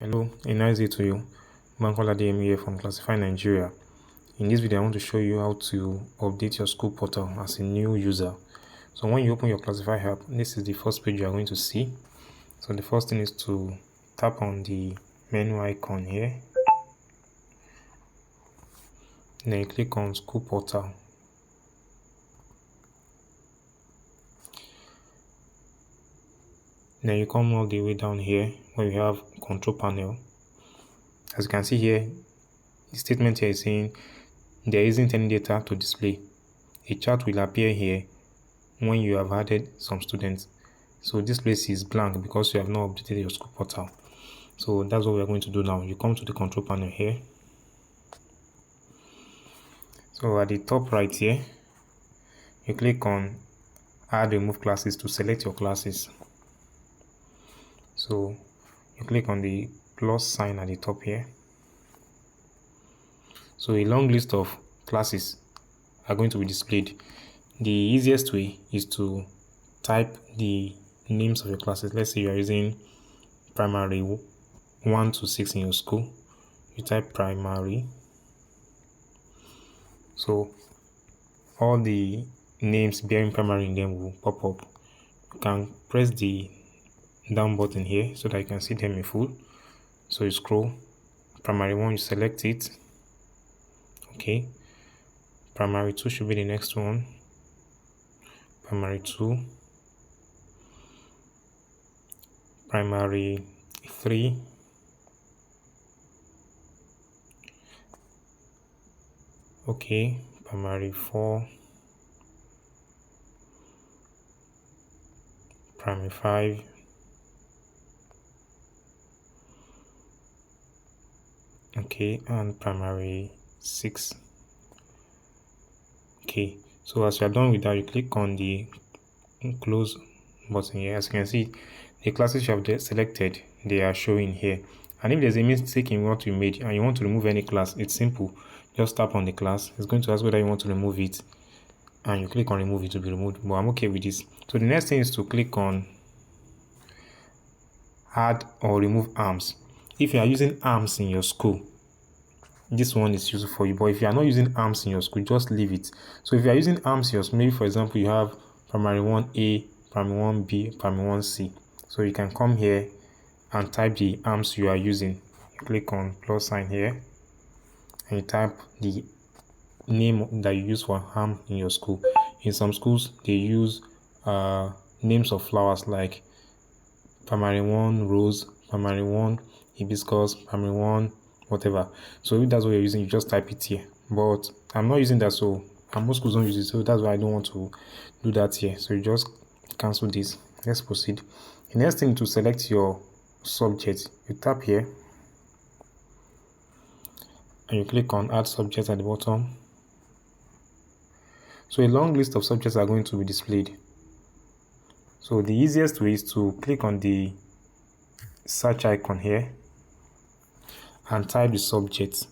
Hello, a nice day to you. Bankola DM here from Klacify Nigeria. In this video, I want to show you how to update your school portal as a new user. So when you open your Klacify app, this is the first page you are going to see. So the first thing is to tap on the menu icon here. Then you click on school portal. Then you come all the way down here where you have control panel. As you can see here, the statement here is saying there isn't any data to display. A chart will appear here when you have added some students. So this place is blank because you have not updated your school portal. So that's what we are going to do now. You come to the control panel here. So at the top right here, you click on add remove classes to select your classes. So you click on the plus sign at the top here. So a long list of classes are going to be displayed. The easiest way is to type the names of your classes. Let's say you are using primary 1 to 6 in your school. You type primary. So all the names bearing primary in them will pop up. You can press the down button here so that you can see them in full. So you scroll, primary 1, you select it. Okay. Primary 2 should be the next one. Primary 2. Primary 3. Okay. Primary 4. Primary 5. Okay, and primary 6. Okay, so as you are done with that, you click on the close button here. As you can see, the classes you have selected, they are showing here. And if there's a mistake in what you made and you want to remove any class, it's simple. Just tap on the class. It's going to ask whether you want to remove it, and you click on remove it to be removed. But I'm okay with this. So the next thing is to click on add or remove arms. If you are using arms in your school, this one is useful for you. But if you are not using arms in your school, just leave it. So if you are using arms in your school, maybe for example you have primary 1A, primary 1B, primary 1C. So you can come here and type the arms you are using. You click on plus sign here and you type the name that you use for arm in your school. In some schools, they use names of flowers like primary 1 rose, primary 1 hibiscus, primary 1 whatever. So if that's what you're using, you just type it here. But I'm not using that, so and most schools don't use it, so that's why I don't want to do that here. So you just cancel this. Let's proceed. The next thing, to select your subject, you tap here and you click on add subject at the bottom. So a long list of subjects are going to be displayed. So the easiest way is to click on the search icon here and type the subject,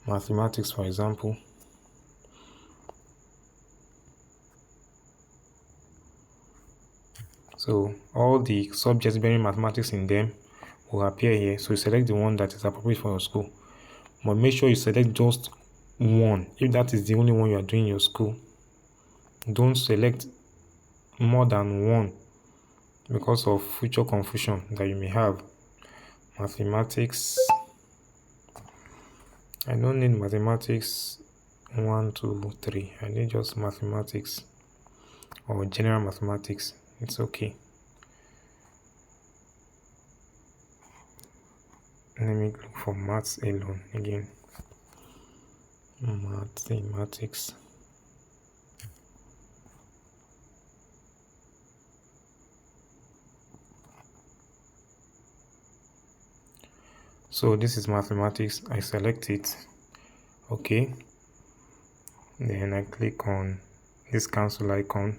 mathematics for example. So all the subjects bearing mathematics in them will appear here. So you select the one that is appropriate for your school. But make sure you select just one. If that is the only one you are doing in your school, don't select more than one because of future confusion that you may have. Mathematics. I don't need mathematics 1, 2, 3. I need just mathematics or general mathematics. It's okay. Let me look for maths alone again. Mathematics. So this is mathematics. I select it. Okay. Then I click on this cancel icon.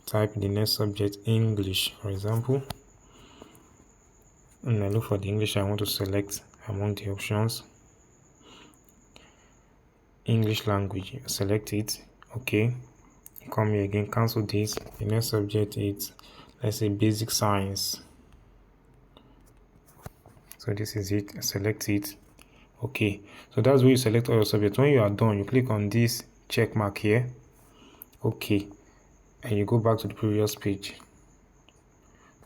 Type the next subject, English, for example. And I look for the English I want to select among the options. English language, select it. Okay. Come here again, cancel this. The next subject is, let's say, basic science. So this is it. Select it. Okay, so that's where you select all your subjects. When you are done, you click on this check mark here. Okay, and you go back to the previous page.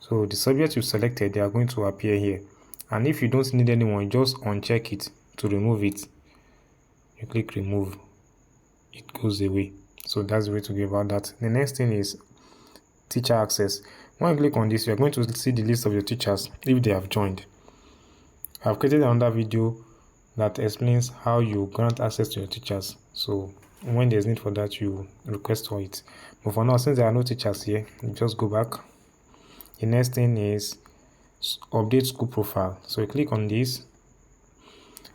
So the subjects you selected, they are going to appear here. And if you don't need anyone, you just uncheck it to remove it. You click remove, it goes away. So that's the way to go about that. The next thing is teacher access. When you click on this, you're going to see the list of your teachers if they have joined. I've created another video that explains how you grant access to your teachers. So when there's need for that, you request for it. But for now, since there are no teachers here, you just go back. The next thing is update school profile. So you click on this.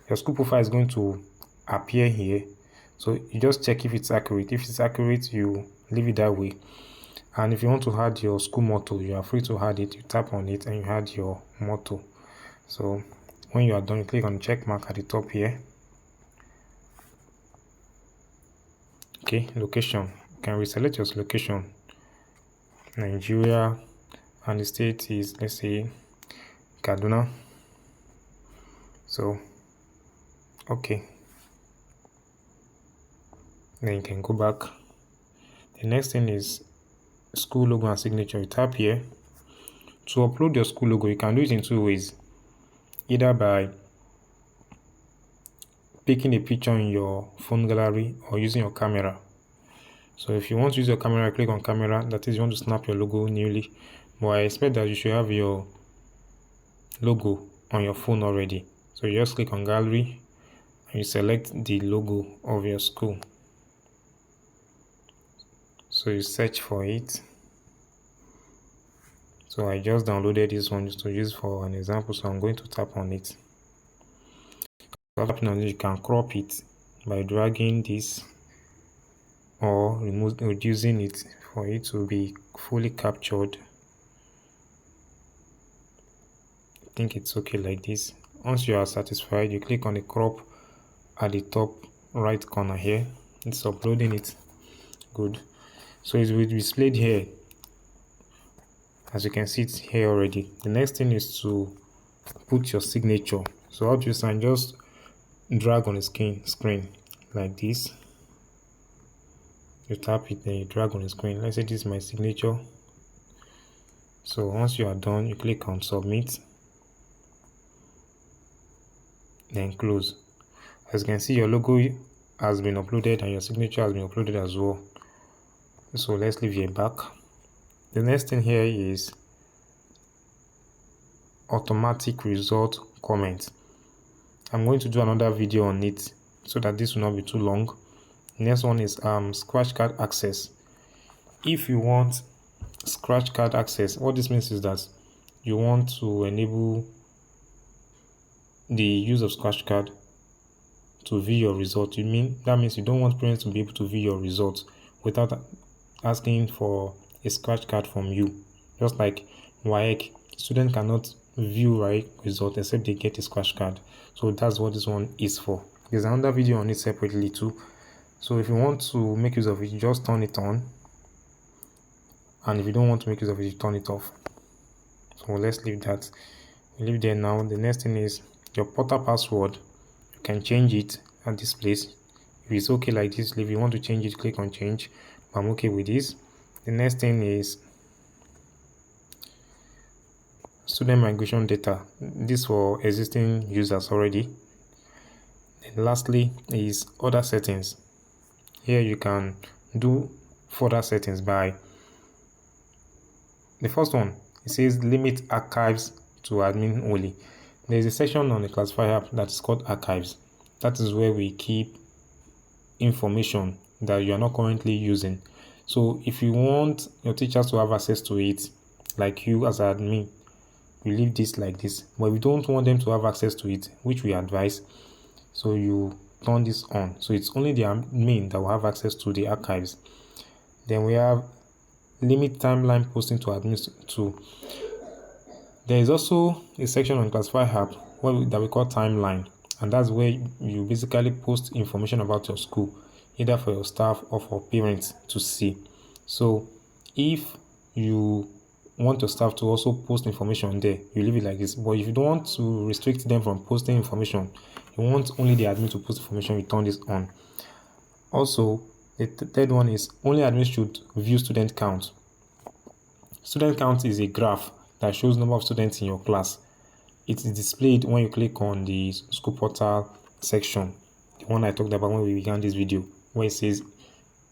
Your school profile is going to appear here. So you just check if it's accurate. If it's accurate, you leave it that way. And if you want to add your school motto, you are free to add it. You tap on it and you add your motto. So when you are done, you click on the check mark at the top here. Okay, location. You can reselect your location. Nigeria, and the state is, let's say, Kaduna. So okay, then you can go back. The next thing is school logo and signature. You tap here. To upload your school logo, you can do it in two ways, either by taking a picture in your phone gallery or using your camera. So if you want to use your camera, click on camera. That is, you want to snap your logo newly. But I expect that you should have your logo on your phone already. So you just click on gallery and you select the logo of your school. So you search for it. So I just downloaded this one just to use for an example. So I'm going to tap on it. So tapping on it, you can crop it by dragging this or reducing it for it to be fully captured. I think it's okay like this. Once you are satisfied, you click on the crop at the top right corner here. It's uploading it. Good. So it will be displayed here. As you can see, it's here already. The next thing is to put your signature. So how do you sign? Just drag on the screen like this. You tap it, then you drag on the screen. Let's say this is my signature. So once you are done, you click on submit, then close. As you can see, your logo has been uploaded and your signature has been uploaded as well. So let's leave it back. The next thing here is automatic result comment. I'm going to do another video on it so that this will not be too long. The next one is scratch card access. If you want scratch card access, what this means is that you want to enable the use of scratch card to view your result. That means you don't want parents to be able to view your results without asking for a scratch card from you. Just like WAEC, student cannot view WAEC result except they get a scratch card. So that's what this one is for. There's another video on it separately too. So if you want to make use of it, you just turn it on. And if you don't want to make use of it, you turn it off. So let's leave that. We leave there now. The next thing is your portal password. You can change it at this place. If it's okay like this, if you want to change it, click on change. I'm okay with this. The next thing is student migration data. This for existing users already. And lastly is other settings. Here you can do further settings by the first one. It says limit archives to admin only. There is a section on the Klacify app that is called archives. That is where we keep information that you are not currently using. So if you want your teachers to have access to it, like you as an admin, you leave this like this. But we don't want them to have access to it, which we advise. So you turn this on. So it's only the admin that will have access to the archives. Then we have limit timeline posting to admins too. There is also a section on Klacify app that we call timeline, and that's where you basically post information about your school, either for your staff or for parents to see. So if you want your staff to also post information there, you leave it like this. But if you don't want to restrict them from posting information, you want only the admin to post information, you turn this on. Also, the third one is only admin should view student count. Student count is a graph that shows number of students in your class. It is displayed when you click on the school portal section, the one I talked about when we began this video, where it says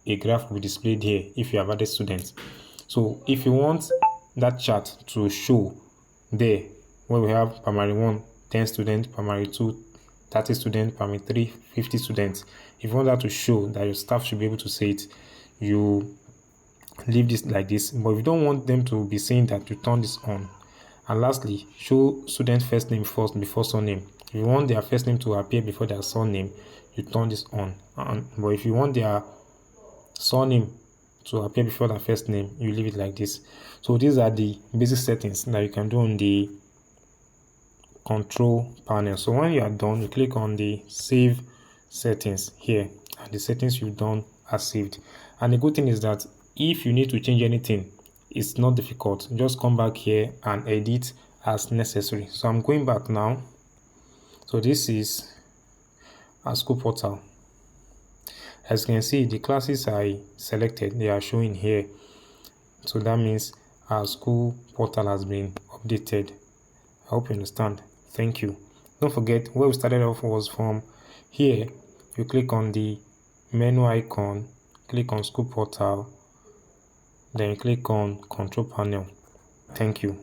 a graph will be displayed here if you have added students. So if you want that chart to show there, where we have primary 1 10 students, primary 2 30 students, primary 3 50 students, if you want that to show that your staff should be able to see it, you leave this like this. But if you don't want them to be saying that, you turn this on. And lastly, show student first name first before surname. If you want their first name to appear before their surname, you turn this on. But if you want their surname to appear before their first name, you leave it like this. So these are the basic settings that you can do on the control panel. So when you are done, you click on the save settings here, and the settings you've done are saved. And the good thing is that if you need to change anything, it's not difficult. Just come back here and edit as necessary. So I'm going back now. So this is our school portal. As you can see, the classes I selected, they are showing here. So that means our school portal has been updated. I hope you understand. Thank you. Don't forget, where we started off was from here. You click on the menu icon, click on school portal, then you click on control panel. Thank you.